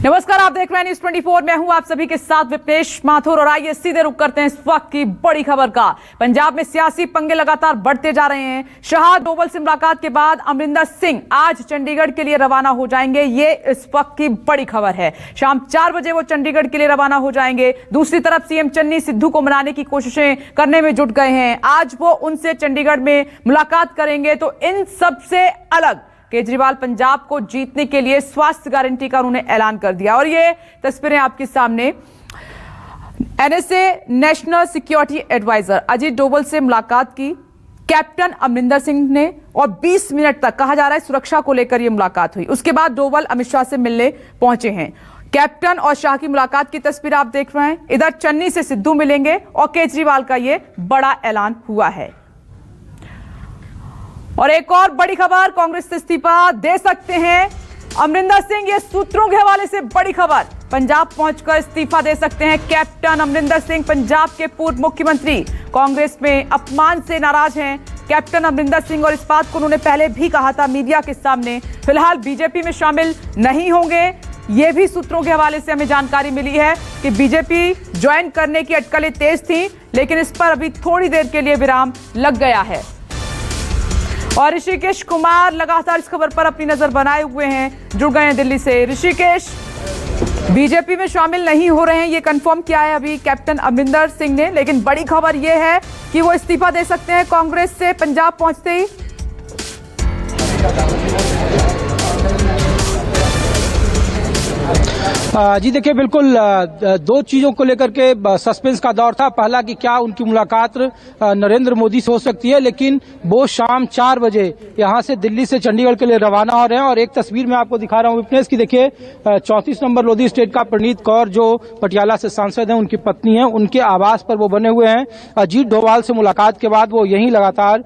नमस्कार, आप देख रहे हैं न्यूज 24। मैं हूं आप सभी के साथ विपनेश माथुर और आइए सीधे रुक करते हैं इस वक्त की बड़ी खबर का। पंजाब में सियासी पंगे लगातार बढ़ते जा रहे हैं। शहाद डोभाल से मुलाकात के बाद अमरिंदर सिंह आज चंडीगढ़ के लिए रवाना हो जाएंगे। ये इस वक्त की बड़ी खबर है। शाम 4 बजे वो चंडीगढ़ के लिए रवाना हो जाएंगे। दूसरी तरफ सीएम चन्नी सिद्धू को मनाने की कोशिशें करने में जुट गए हैं। आज वो उनसे चंडीगढ़ में मुलाकात करेंगे। तो इन सबसे अलग केजरीवाल पंजाब को जीतने के लिए स्वास्थ्य गारंटी का उन्होंने ऐलान कर दिया। और ये तस्वीरें आपके सामने, NSA national security adviser Ajit Doval से मुलाकात की कैप्टन अमरिंदर सिंह ने और 20 मिनट तक कहा जा रहा है सुरक्षा को लेकर यह मुलाकात हुई। उसके बाद डोभाल अमित शाह से मिलने पहुंचे हैं। कैप्टन और शाह की मुलाकात की तस्वीर आप देख रहे हैं। इधर चन्नी से सिद्धू मिलेंगे और केजरीवाल का यह बड़ा ऐलान हुआ है। और एक और बड़ी खबर, कांग्रेस से इस्तीफा दे सकते हैं अमरिंदर सिंह। ये सूत्रों के हवाले से बड़ी खबर, पंजाब पहुंचकर इस्तीफा दे सकते हैं कैप्टन अमरिंदर सिंह। पंजाब के पूर्व मुख्यमंत्री कांग्रेस में अपमान से नाराज हैं कैप्टन अमरिंदर सिंह और इस बात को उन्होंने पहले भी कहा था मीडिया के सामने। फिलहाल बीजेपी में शामिल नहीं होंगे। ये भी सूत्रों के हवाले से हमें जानकारी मिली है कि बीजेपी ज्वाइन करने की अटकलें तेज थी, लेकिन इस पर अभी थोड़ी देर के लिए विराम लग गया है। और ऋषिकेश कुमार लगातार इस खबर पर अपनी नजर बनाए हुए हैं, जुड़ गए हैं दिल्ली से। ऋषिकेश, बीजेपी में शामिल नहीं हो रहे हैं, ये कंफर्म किया है अभी कैप्टन अमरिंदर सिंह ने, लेकिन बड़ी खबर यह है कि वो इस्तीफा दे सकते हैं कांग्रेस से पंजाब पहुंचते ही। जी देखिए, बिल्कुल दो चीजों को लेकर के सस्पेंस का दौर था। पहला कि क्या उनकी मुलाकात नरेंद्र मोदी से हो सकती है, लेकिन वो शाम 4 बजे यहां से दिल्ली से चंडीगढ़ के लिए रवाना हो रहे हैं। और एक तस्वीर मैं आपको दिखा रहा हूं विपनेश की, देखिए 34 नंबर लोधी स्टेट का प्रणीत कौर जो पटियाला से सांसद हैं, उनकी पत्नी है, उनके आवास पर वो बने हुए हैं। अजीत डोभाल से मुलाकात के बाद वो यहीं लगातार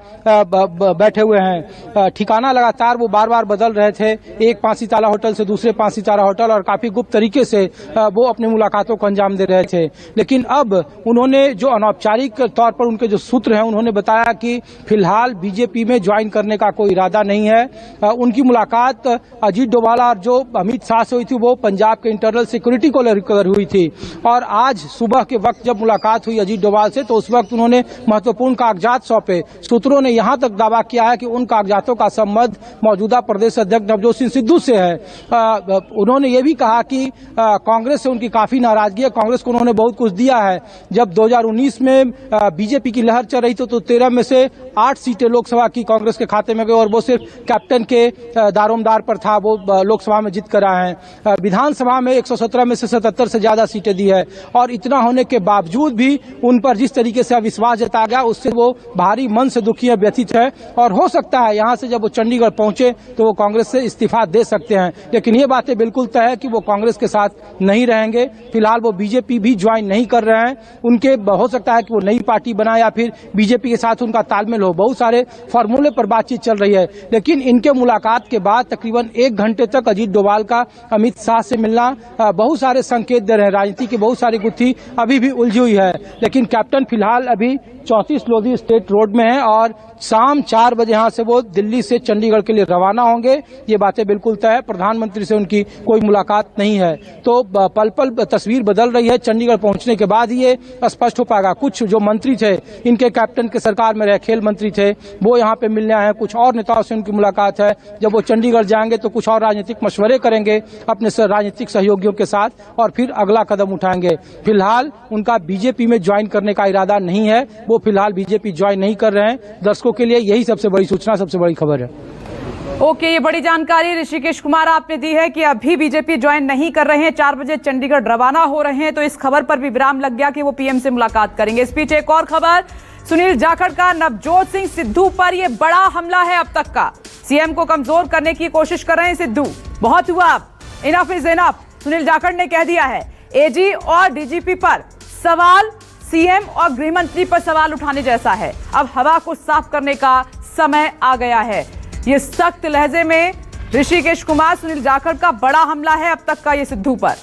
बैठे हुए हैं। ठिकाना लगातार वो बार बार बदल रहे थे, एक 5 सितारा होटल से दूसरे 5 सितारा होटल, और काफी गुप्त तरीके से वो अपनी मुलाकातों को अंजाम दे रहे थे। लेकिन अब उन्होंने जो अनौपचारिक तौर पर उनके जो सूत्र हैं, उन्होंने बताया कि फिलहाल बीजेपी में ज्वाइन करने का कोई इरादा नहीं है। उनकी मुलाकात अजीत डोभाल और जो अमित शाह से हुई थी वो पंजाब के इंटरनल सिक्योरिटी को लेकर हुई थी। और आज सुबह के वक्त जब मुलाकात हुई अजीत डोभाल से, तो उस वक्त उन्होंने महत्वपूर्ण कागजात सौंपे। सूत्रों ने यहां तक दावा किया है कि उन कागजातों का संबंध मौजूदा प्रदेश अध्यक्ष नवजोत सिंह सिद्धू से है। उन्होंने ये भी कहा कि कांग्रेस से उनकी काफी नाराजगी है। कांग्रेस को उन्होंने बहुत कुछ दिया है। जब 2019 में बीजेपी की लहर चल रही थी तो 13 में से 8 सीटें लोकसभा की कांग्रेस के खाते में गई और वो सिर्फ कैप्टन के दारोमदार पर था, वो लोकसभा में जीत कर आए हैं। विधानसभा में 117 में से 77 से ज्यादा सीटें दी है। और इतना होने के बावजूद भी उन पर जिस तरीके से अविश्वास जताया गया, उससे वो भारी मन से दुखी है, व्यथित है। और हो सकता है यहां से जब वो चंडीगढ़ पहुंचे तो वो कांग्रेस से इस्तीफा दे सकते हैं। लेकिन ये बातें बिल्कुल तय है कि वो कांग्रेस के साथ नहीं रहेंगे। फिलहाल वो बीजेपी भी ज्वाइन नहीं कर रहे हैं। उनके हो सकता है कि वो नई पार्टी बनाए या फिर बीजेपी के साथ उनका तालमेल हो। बहुत सारे फॉर्मूले पर बातचीत चल रही है। लेकिन इनके मुलाकात के बाद तकरीबन 1 घंटे तक अजीत डोभाल का अमित शाह से मिलना बहुत सारे संकेत दे रहे हैं। राजनीति की बहुत सारी गुत्थी अभी भी उलझी हुई है। लेकिन कैप्टन फिलहाल अभी 34 लोधी स्टेट रोड में है और शाम 4 बजे यहां से वो दिल्ली से चंडीगढ़ के लिए रवाना होंगे। ये बातें बिल्कुल तय है। प्रधानमंत्री से उनकी कोई मुलाकात नहीं है। तो पल पल तस्वीर बदल रही है। चंडीगढ़ पहुंचने के बाद ही ये स्पष्ट हो पाएगा। कुछ जो मंत्री थे, इनके कैप्टन के सरकार में रहे खेल मंत्री थे, वो यहाँ पे मिलने आए हैं। कुछ और नेताओं से उनकी मुलाकात है। जब वो चंडीगढ़ जाएंगे तो कुछ और राजनीतिक मशवरे करेंगे अपने राजनीतिक सहयोगियों के साथ और फिर अगला कदम उठाएंगे। फिलहाल उनका बीजेपी में ज्वाइन करने का इरादा नहीं है। वो फिलहाल बीजेपी ज्वाइन नहीं कर रहे हैं। दर्शकों के लिए यही सबसे बड़ी सूचना, सबसे बड़ी खबर है। ओके, ये बड़ी जानकारी ऋषिकेश कुमार आपने दी है कि अभी बीजेपी ज्वाइन नहीं कर रहे हैं। 4 बजे चंडीगढ़ रवाना हो रहे हैं। तो इस खबर पर भी विराम लग गया कि वो पीएम से मुलाकात करेंगे। इस बीच एक और खबर, सुनील जाखड़ का नवजोत सिंह सिद्धू पर यह बड़ा हमला है अब तक का। सीएम को कमजोर करने की कोशिश कर रहे हैं सिद्धू। बहुत हुआ, अब enough is enough, Sunil Jakhar ने कह दिया है। एजी और डीजीपी पर सवाल, सीएम और गृह मंत्री पर सवाल उठाने जैसा है। अब हवा को साफ करने का समय आ गया है। ये सख्त लहजे में ऋषिकेश कुमार, सुनील जाखड़ का बड़ा हमला है अब तक का ये सिद्धू पर।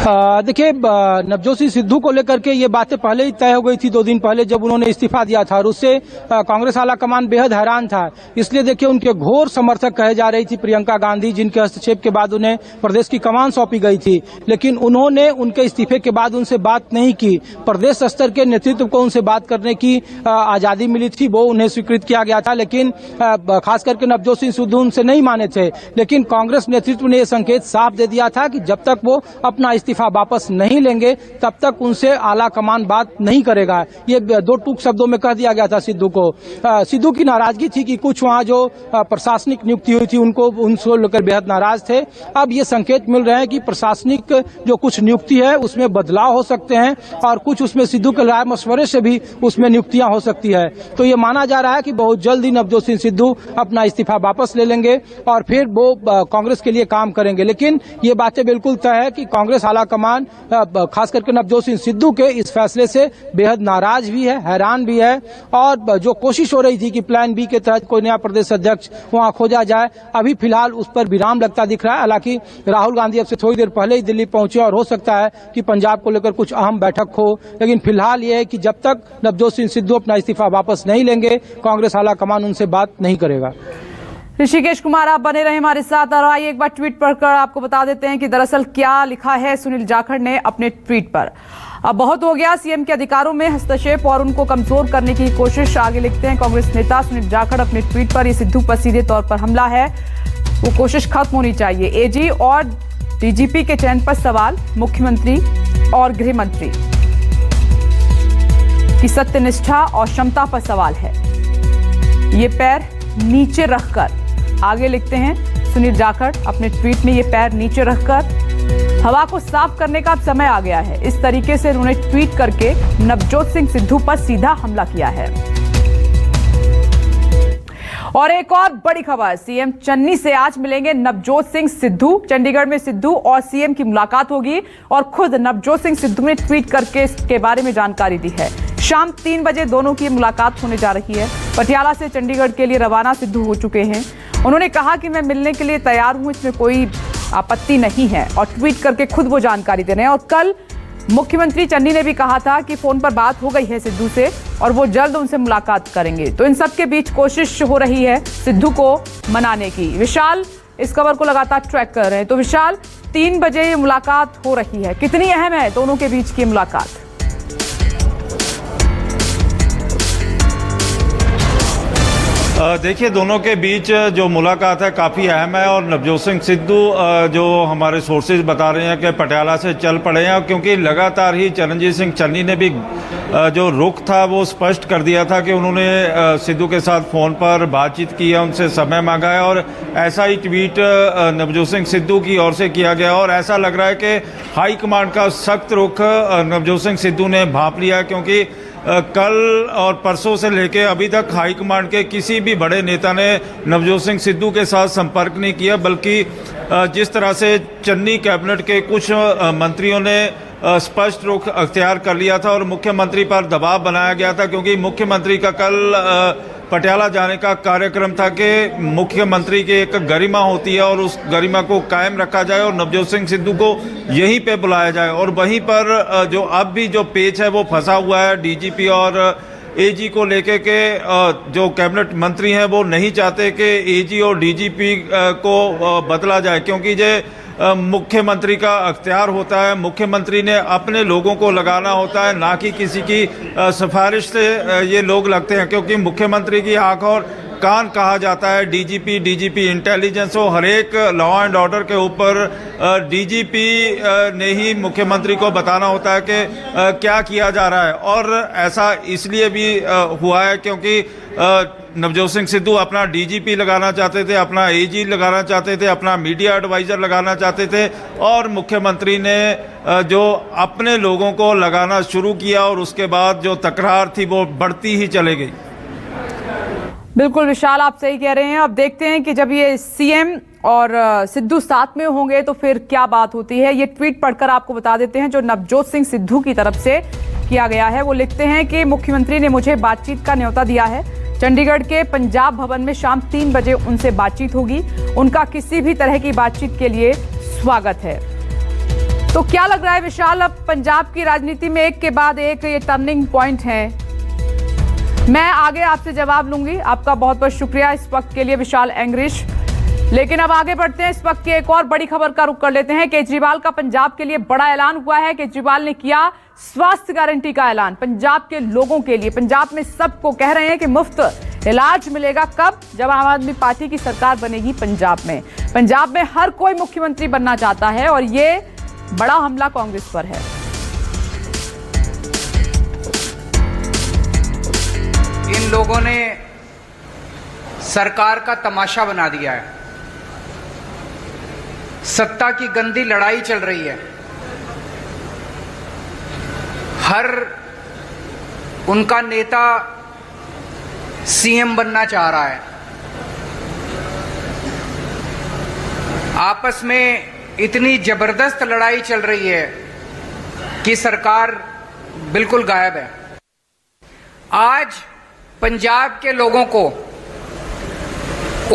देखिए, नवजोत सिंह सिद्धू को लेकर के ये बातें पहले ही तय हो गई थी 2 दिन पहले जब उन्होंने इस्तीफा दिया था, और उससे कांग्रेस आला कमान बेहद हैरान था। इसलिए देखिए, उनके घोर समर्थक कहे जा रही थी प्रियंका गांधी, जिनके हस्तक्षेप के बाद उन्हें प्रदेश की कमान सौंपी गई थी, लेकिन उन्होंने उनके इस्तीफे के बाद उनसे बात नहीं की। प्रदेश स्तर के नेतृत्व को उनसे बात करने की आजादी मिली थी, वो उन्हें स्वीकृत किया गया था, लेकिन खास करके नवजोत सिंह सिद्धू उनसे नहीं माने थे। लेकिन कांग्रेस नेतृत्व ने यह संकेत साफ दे दिया था कि जब तक वो अपना इस्तीफा वापस नहीं लेंगे तब तक उनसे आला कमान बात नहीं करेगा। ये 2 टूक शब्दों में कह दिया गया था सिद्धू को। सिद्धू की नाराजगी थी कि कुछ वहां जो प्रशासनिक नियुक्ति हुई थी उनको लेकर बेहद नाराज थे। अब ये संकेत मिल रहे हैं कि प्रशासनिक जो कुछ नियुक्ति है उसमें बदलाव हो सकते हैं और कुछ उसमें सिद्धू के राय मशवरे से भी उसमें नियुक्तियां हो सकती है। तो ये माना जा रहा है कि बहुत जल्द ही नवजोत सिंह सिद्धू अपना इस्तीफा वापस ले लेंगे और फिर वो कांग्रेस के लिए काम करेंगे। लेकिन ये बातें बिल्कुल तय है कि कांग्रेस आला कमान खास करके नवजोत सिंह सिद्धू के इस फैसले से बेहद नाराज भी है, हैरान भी है, और जो कोशिश हो रही थी कि प्लान बी के तहत कोई नया प्रदेश अध्यक्ष वहां खोजा जाए, अभी फिलहाल उस पर विराम लगता दिख रहा है। हालांकि राहुल गांधी अब से थोड़ी देर पहले ही दिल्ली पहुंचे और हो सकता है कि पंजाब को लेकर कुछ अहम बैठक हो, लेकिन फिलहाल यह है कि जब तक नवजोत सिंह सिद्धू अपना इस्तीफा वापस नहीं लेंगे कांग्रेस आला कमान उनसे बात नहीं करेगा। ऋषिकेश कुमार, आप बने रहे हमारे साथ और आइए एक बार ट्वीट पढ़कर आपको बता देते हैं कि दरअसल क्या लिखा है सुनील जाखड़ ने अपने ट्वीट पर। अब बहुत हो गया, सीएम के अधिकारों में हस्तक्षेप और उनको कमजोर करने की कोशिश। आगे लिखते हैं कांग्रेस नेता सुनील जाखड़ अपने ट्वीट पर, ये सिद्धू पर सीधे तौर पर हमला है, वो कोशिश खत्म होनी चाहिए। एजी और डीजीपी के चयन पर सवाल, मुख्यमंत्री और गृह मंत्री की सत्यनिष्ठा और क्षमता पर सवाल है। ये पैर नीचे रखकर, आगे लिखते हैं सुनील जाखड़ अपने ट्वीट में, ये पैर नीचे रखकर हवा को साफ करने का अब समय आ गया है। इस तरीके से उन्होंने ट्वीट करके नवजोत सिंह सिद्धू पर सीधा हमला किया है। और एक और बड़ी खबर, सीएम चन्नी से आज मिलेंगे नवजोत सिंह सिद्धू। चंडीगढ़ में सिद्धू और सीएम की मुलाकात होगी और खुद नवजोत सिंह सिद्धू ने ट्वीट करके इसके बारे में जानकारी दी है। शाम 3 बजे दोनों की मुलाकात होने जा रही है। पटियाला से चंडीगढ़ के लिए रवाना सिद्धू हो चुके हैं। उन्होंने कहा कि मैं मिलने के लिए तैयार हूं, इसमें कोई आपत्ति नहीं है, और ट्वीट करके खुद वो जानकारी दे रहे हैं। और कल मुख्यमंत्री चन्नी ने भी कहा था कि फोन पर बात हो गई है सिद्धू से और वो जल्द उनसे मुलाकात करेंगे। तो इन सब के बीच कोशिश हो रही है सिद्धू को मनाने की। विशाल इस खबर को लगातार ट्रैक कर रहे हैं। तो विशाल, 3 बजे ये मुलाकात हो रही है, कितनी अहम है दोनों के बीच की मुलाकात? देखिए, दोनों के बीच जो मुलाकात है काफ़ी अहम है और नवजोत सिंह सिद्धू जो हमारे सोर्सेज बता रहे हैं कि पटियाला से चल पड़े हैं, क्योंकि लगातार ही चरणजीत सिंह चन्नी ने भी जो रुख था वो स्पष्ट कर दिया था कि उन्होंने सिद्धू के साथ फ़ोन पर बातचीत की है, उनसे समय मांगा है, और ऐसा ही ट्वीट नवजोत सिंह सिद्धू की ओर से किया गया। और ऐसा लग रहा है कि हाईकमांड का सख्त रुख नवजोत सिंह सिद्धू ने भांप लिया है, क्योंकि कल और परसों से लेके अभी तक हाईकमांड के किसी भी बड़े नेता ने नवजोत सिंह सिद्धू के साथ संपर्क नहीं किया, बल्कि जिस तरह से चन्नी कैबिनेट के कुछ मंत्रियों ने स्पष्ट रुख अख्तियार कर लिया था और मुख्यमंत्री पर दबाव बनाया गया था, क्योंकि मुख्यमंत्री का कल पटियाला जाने का कार्यक्रम था कि मुख्यमंत्री की एक गरिमा होती है और उस गरिमा को कायम रखा जाए और नवजोत सिंह सिद्धू को यहीं पे बुलाया जाए। और वहीं पर जो अब भी जो पेच है वो फंसा हुआ है, डीजीपी और एजी को लेके के जो कैबिनेट मंत्री हैं वो नहीं चाहते कि एजी और डीजीपी को बदला जाए, क्योंकि जो मुख्यमंत्री का अख्तियार होता है, मुख्यमंत्री ने अपने लोगों को लगाना होता है, ना कि किसी की सिफारिश से ये लोग लगते हैं, क्योंकि मुख्यमंत्री की आंख और कान कहा जाता है। डीजीपी इंटेलिजेंस हो, हर एक लॉ एंड ऑर्डर के ऊपर डीजीपी ने ही मुख्यमंत्री को बताना होता है कि क्या किया जा रहा है। और ऐसा इसलिए भी हुआ है क्योंकि नवजोत सिंह सिद्धू अपना डीजीपी लगाना चाहते थे, अपना एजी लगाना चाहते थे, अपना मीडिया एडवाइजर लगाना चाहते थे, और मुख्यमंत्री ने जो अपने लोगों को लगाना शुरू किया और उसके बाद जो तकरार थी वो बढ़ती ही चली गई। बिल्कुल विशाल, आप सही कह रहे हैं। अब देखते हैं कि जब ये सीएम और सिद्धू साथ में होंगे तो फिर क्या बात होती है। ये ट्वीट पढ़कर आपको बता देते हैं जो नवजोत सिंह सिद्धू की तरफ से किया गया है। वो लिखते हैं कि मुख्यमंत्री ने मुझे बातचीत का न्योता दिया है। चंडीगढ़ के पंजाब भवन में शाम 3 बजे उनसे बातचीत होगी। उनका किसी भी तरह की बातचीत के लिए स्वागत है। तो क्या लग रहा है विशाल, अब पंजाब की राजनीति में एक के बाद एक ये टर्निंग पॉइंट है? मैं आगे आपसे जवाब लूंगी। आपका बहुत बहुत शुक्रिया इस वक्त के लिए विशाल एंग्रिश। लेकिन अब आगे बढ़ते हैं, इस वक्त की एक और बड़ी खबर का रुख कर लेते हैं। केजरीवाल का पंजाब के लिए बड़ा ऐलान हुआ है। केजरीवाल ने किया स्वास्थ्य गारंटी का ऐलान पंजाब के लोगों के लिए। पंजाब में सबको कह रहे हैं कि मुफ्त इलाज मिलेगा। कब? जब आम आदमी पार्टी की सरकार बनेगी पंजाब में। पंजाब में हर कोई मुख्यमंत्री बनना चाहता है और ये बड़ा हमला कांग्रेस पर है। इन लोगों ने सरकार का तमाशा बना दिया है। सत्ता की गंदी लड़ाई चल रही है। हर उनका नेता सीएम बनना चाह रहा है। आपस में इतनी जबरदस्त लड़ाई चल रही है कि सरकार बिल्कुल गायब है। आज पंजाब के लोगों को,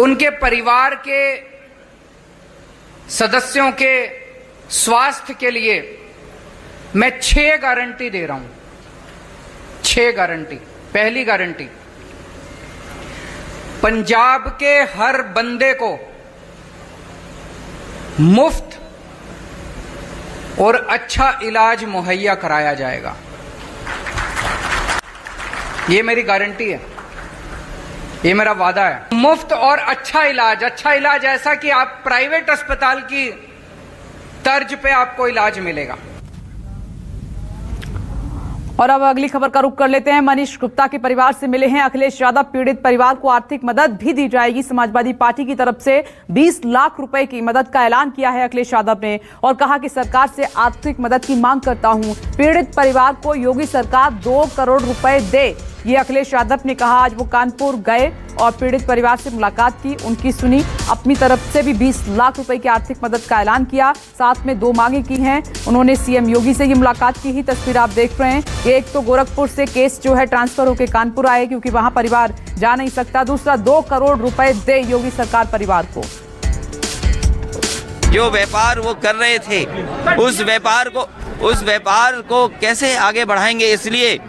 उनके परिवार के सदस्यों के स्वास्थ्य के लिए मैं 6 गारंटी दे रहा हूं। 6 गारंटी। पहली गारंटी, पंजाब के हर बंदे को मुफ्त और अच्छा इलाज मुहैया कराया जाएगा। ये मेरी गारंटी है, ये मेरा वादा है। मुफ्त और अच्छा इलाज ऐसा कि आप प्राइवेट अस्पताल की तर्ज पे आपको इलाज मिलेगा। और अब अगली खबर का रुख कर लेते हैं। मनीष गुप्ता के परिवार से मिले हैं अखिलेश यादव। पीड़ित परिवार को आर्थिक मदद भी दी जाएगी। समाजवादी पार्टी की तरफ से 20 लाख रुपए की मदद का ऐलान किया है अखिलेश यादव ने और कहा कि सरकार से आर्थिक मदद की मांग करता हूं। पीड़ित परिवार को योगी सरकार 2 करोड़ रुपए दे, ये अखिलेश यादव ने कहा। आज वो कानपुर गए और पीड़ित परिवार से मुलाकात की, उनकी सुनी। अपनी तरफ से भी 20 लाख रुपए की आर्थिक मदद का ऐलान किया। साथ में 2 मांगे की हैं उन्होंने। सीएम योगी से ये मुलाकात की ही तस्वीर आप देख रहे हैं। एक तो गोरखपुर से केस जो है ट्रांसफर होकर कानपुर आए क्योंकि वहां परिवार जा नहीं सकता। दूसरा 2 करोड़ रुपए दे योगी सरकार परिवार को। जो व्यापार वो कर रहे थे उस व्यापार को कैसे आगे बढ़ाएंगे, इसलिए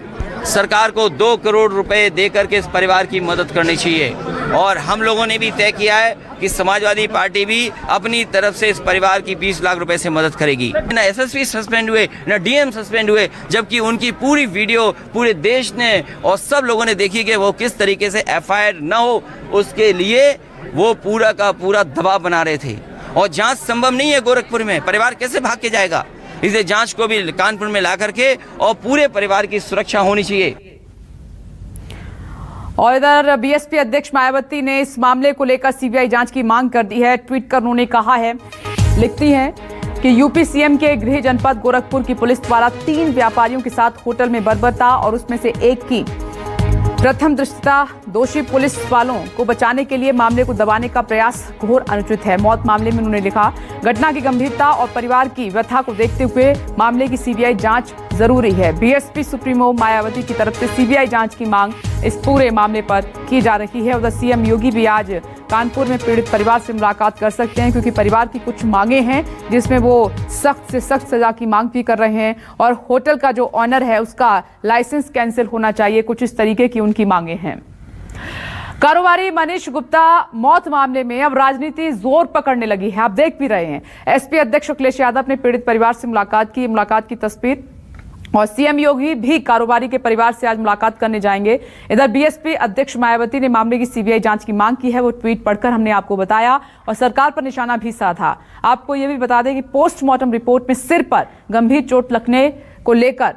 सरकार को 2 करोड़ रुपए देकर के इस परिवार की मदद करनी चाहिए। और हम लोगों ने भी तय किया है कि समाजवादी पार्टी भी अपनी तरफ से इस परिवार की 20 लाख रुपए से मदद करेगी। न एसएसपी सस्पेंड हुए, न डीएम सस्पेंड हुए, जबकि उनकी पूरी वीडियो पूरे देश ने और सब लोगों ने देखी कि वो किस तरीके से एफआईआर न हो, उसके लिए वो पूरा का पूरा दबाव बना रहे थे। और जांच संभव नहीं है गोरखपुर में, परिवार कैसे भाग के जाएगा? इसलिए जांच को भी कानपुर में ला करके और पूरे परिवार की सुरक्षा होनी चाहिए। और इधर बीएसपी अध्यक्ष मायावती ने इस मामले को लेकर सीबीआई जांच की मांग कर दी है। ट्वीट कर उन्होंने कहा है, लिखती हैं कि यूपी सीएम के गृह जनपद गोरखपुर की पुलिस द्वारा 3 व्यापारियों के साथ होटल में बर्बरता और उसमें से एक की प्रथम दृष्टया दोषी पुलिस वालों को बचाने के लिए मामले को दबाने का प्रयास घोर अनुचित है। मौत मामले में उन्होंने लिखा, घटना की गंभीरता और परिवार की व्यथा को देखते हुए मामले की सीबीआई जांच जरूरी है। बीएसपी सुप्रीमो मायावती की तरफ से सीबीआई जांच की मांग इस पूरे मामले पर की जा रही है। उधर सीएम योगी भी आज कानपुर में पीड़ित परिवार से मुलाकात कर सकते हैं क्योंकि परिवार की कुछ मांगे हैं जिसमें वो सख्त से सख्त सजा की मांग भी कर रहे हैं और होटल का जो ऑनर है उसका लाइसेंस कैंसिल होना चाहिए। कुछ इस तरीके की उनकी मांगे हैं। कारोबारी मनीष गुप्ता मौत मामले में अब राजनीति जोर पकड़ने लगी है, आप देख भी रहे हैं। एसपी अध्यक्ष अखिलेश यादव ने पीड़ित परिवार से मुलाकात की तस्वीर और सीएम योगी भी कारोबारी के परिवार से आज मुलाकात करने जाएंगे। इधर बीएसपी अध्यक्ष मायावती ने मामले की सीबीआई जांच की मांग की है। वो ट्वीट पढ़कर हमने आपको बताया और सरकार पर निशाना भी साधा। आपको यह भी बता दें कि पोस्टमार्टम रिपोर्ट में सिर पर गंभीर चोट लगने को लेकर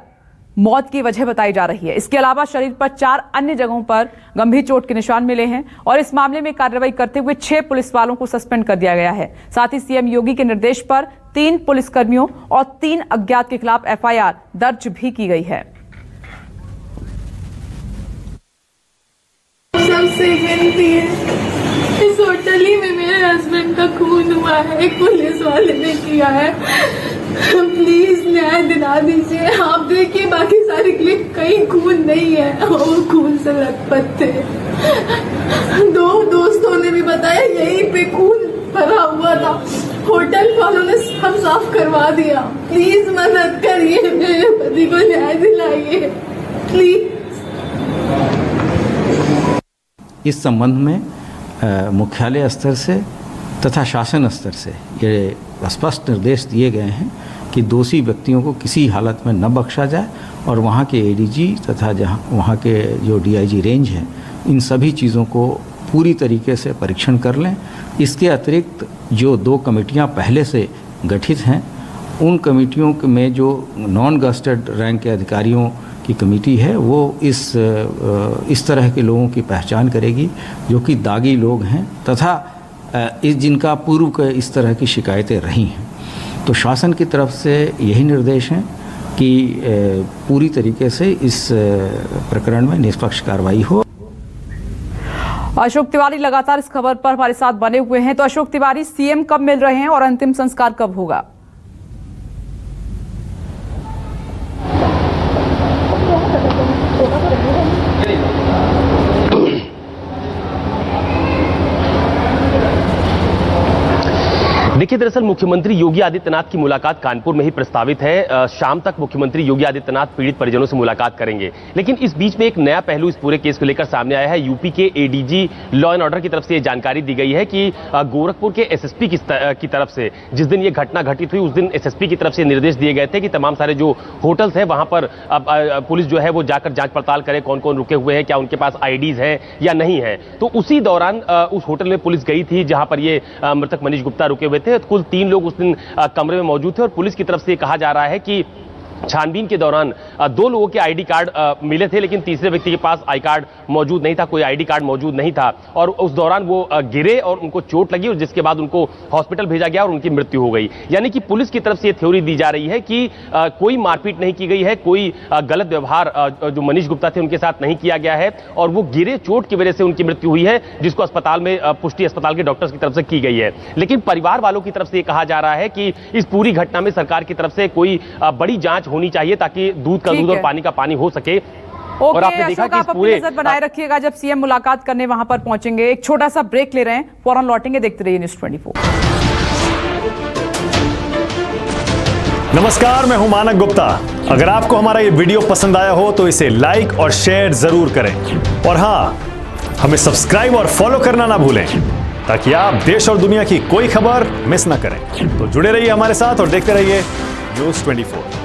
मौत की वजह बताई जा रही है। इसके अलावा शरीर पर 4 अन्य जगहों पर गंभीर चोट के निशान मिले हैं और इस मामले में कार्रवाई करते हुए 6 पुलिस वालों को सस्पेंड कर दिया गया है। साथ ही सीएम योगी के निर्देश पर 3 पुलिसकर्मियों और 3 अज्ञात के खिलाफ एफआईआर दर्ज भी की गई है। सबसे विनती है, इस होटल ही में मेरे हस्बैंड का खून हुआ है, एक पुलिस वाले ने किया है। प्लीज न्याय दिला दीजिए। आप देखिए बाकी सारी क्लिप, कहीं खून नहीं है, वो खून से लथपथ थे। 2 दोस्तों ने भी बताया यहीं पे खून भरा हुआ था, होटल वालों ने सब साफ करवा दिया। प्लीज मदद करिए, मेरे पति को न्याय दिलाइए प्लीज। इस संबंध में मुख्यालय स्तर से तथा शासन स्तर से ये स्पष्ट निर्देश दिए गए हैं कि दोषी व्यक्तियों को किसी हालत में न बख्शा जाए और वहाँ के एडीजी तथा वहाँ के जो डीआईजी रेंज हैं, इन सभी चीज़ों को पूरी तरीके से परीक्षण कर लें। इसके अतिरिक्त जो 2 कमेटियाँ पहले से गठित हैं, उन कमेटियों में जो नॉन गस्टेड रैंक के अधिकारियों की कमेटी है, वो इस तरह के लोगों की पहचान करेगी जो कि दागी लोग हैं तथा जिनका पूर्व के इस तरह की शिकायतें रही हैं। तो शासन की तरफ से यही निर्देश हैं कि पूरी तरीके से इस प्रकरण में निष्पक्ष कार्रवाई हो। अशोक तिवारी लगातार इस खबर पर हमारे साथ बने हुए हैं। तो अशोक तिवारी, सीएम कब मिल रहे हैं और अंतिम संस्कार कब होगा? देखिए, दरअसल मुख्यमंत्री योगी आदित्यनाथ की मुलाकात कानपुर में ही प्रस्तावित है। शाम तक मुख्यमंत्री योगी आदित्यनाथ पीड़ित परिजनों से मुलाकात करेंगे। लेकिन इस बीच में एक नया पहलू इस पूरे केस को लेकर सामने आया है। यूपी के एडीजी लॉ एंड ऑर्डर की तरफ से यह जानकारी दी गई है कि गोरखपुर के एसएसपी की तरफ से जिस दिन ये घटना घटित हुई, उस दिन एसएसपी की तरफ से निर्देश दिए गए थे कि तमाम सारे जो होटल्स हैं वहां पर पुलिस जो है वो जाकर जांच पड़ताल करे, कौन कौन रुके हुए हैं, क्या उनके पास आईडीज हैं या नहीं है। तो उसी दौरान उस होटल में पुलिस गई थी जहां पर ये मृतक मनीष गुप्ता रुके हुए थे। कुल 3 लोग उस दिन कमरे में मौजूद थे और पुलिस की तरफ से कहा जा रहा है कि छानबीन के दौरान 2 लोगों के आईडी कार्ड मिले थे, लेकिन तीसरे व्यक्ति के पास आई कार्ड मौजूद नहीं था, कोई आईडी कार्ड मौजूद नहीं था और उस दौरान वो गिरे और उनको चोट लगी और जिसके बाद उनको हॉस्पिटल भेजा गया और उनकी मृत्यु हो गई। यानी कि पुलिस की तरफ से ये थ्योरी दी जा रही है कि कोई मारपीट नहीं की गई है, कोई गलत व्यवहार जो मनीष गुप्ता थे उनके साथ नहीं किया गया है और वो गिरे, चोट की वजह से उनकी मृत्यु हुई है, जिसको अस्पताल में पुष्टि अस्पताल के डॉक्टर्स की तरफ से की गई है। लेकिन परिवार वालों की तरफ से ये कहा जा रहा है कि इस पूरी घटना में सरकार की तरफ से कोई बड़ी जांच होनी चाहिए ताकि दूध का दूध और पानी का पानी हो सके। और आपने देखा कि आप अपनी नजर बनाए रखिएगा जब सीएम मुलाकात करने वहां पर पहुंचेंगे। एक छोटा सा ब्रेक ले रहे हैं, फौरन लौटेंगे। देखते रहिए न्यूज़ 24। नमस्कार, मैं हूं मानक गुप्ता। अगर आपको हमारा ये वीडियो पसंद आया हो तो इसे लाइक और शेयर जरूर करें और हां, हमें सब्सक्राइब और फॉलो करना ना भूलें ताकि आप देश और दुनिया की कोई खबर मिस ना करें। तो जुड़े रहिए हमारे साथ और देखते रहिए न्यूज़ 24।